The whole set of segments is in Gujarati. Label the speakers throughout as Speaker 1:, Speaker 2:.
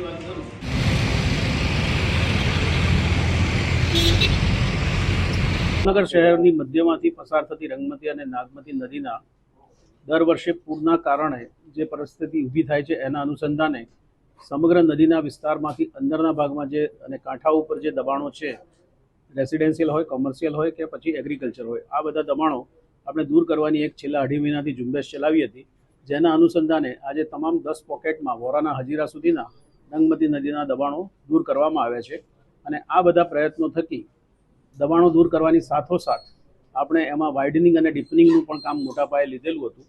Speaker 1: વાત કરું, જામનગર શહેરની મધ્યમાંથી પસાર થતી રંગમતી અને નાગમતી નદીના દર વર્ષે પૂરના કારણે જે પરિસ્થિતિ ઊભી થાય છે એના અનુસંધાને સમગ્ર નદીના વિસ્તારમાંથી અંદરના ભાગમાં જે અને કાંઠા ઉપર જે દબાણો છે, રેસિડેન્શિયલ હોય, કોમર્શિયલ હોય કે પછી એગ્રીકલ્ચર હોય, આ બધા દબાણો આપણે દૂર કરવાની એક છેલ્લા અઢી મહિનાથી ઝુંબેશ ચલાવી હતી, જેના અનુસંધાને આજે તમામ 10 પોકેટમાં વોરાના હજીરા સુધીના રંગમતી નદીના દબાણો દૂર કરવામાં આવ્યા છે. અને આ બધા પ્રયત્નો થકી દબાણો દૂર કરવાની સાથોસાથ આપણે એમાં વાઇડનિંગ અને ડીપનિંગનું પણ કામ મોટા પાયે લીધેલું હતું.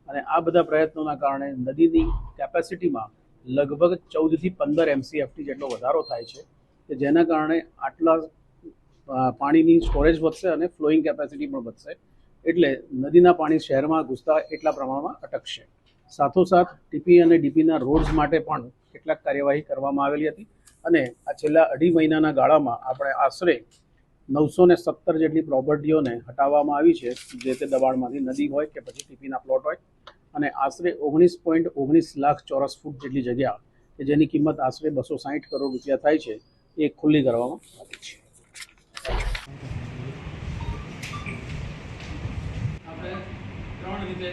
Speaker 1: અને આ બધા પ્રયત્નોના કારણે નદીની કેપેસિટીમાં લગભગ 14 થી 15 MCFT જેટલો વધારો થાય છે, કે જેના કારણે આટલા પાણીની સ્ટોરેજ વધશે અને ફ્લોઈંગ કેપેસિટી પણ વધશે. એટલે નદીના પાણી શહેરમાં ઘૂસતા એટલા પ્રમાણમાં અટકશે. સાથોસાથ ટીપી અને ડીપીના રોડ્સ માટે પણ કેટલાક કાર્યવાહી કરવામાં આવેલી હતી. અને આ છેલ્લા અઢી મહિનાના ગાળામાં આપણે આશરે 917 જેટલી પ્રોપર્ટીઓને હટાવવામાં આવી છે, જે તે દબાણમાંથી નદી હોય કે પછી ટીપીના પ્લોટ હોય. અને આશરે 19.19 લાખ ચોરસ ફૂટ જેટલી જગ્યા કે જેની કિંમત આશરે 260 કરોડ રૂપિયા થાય છે, એ ખુલ્લી કરવામાં આવી છે. આપણે 3 રીતે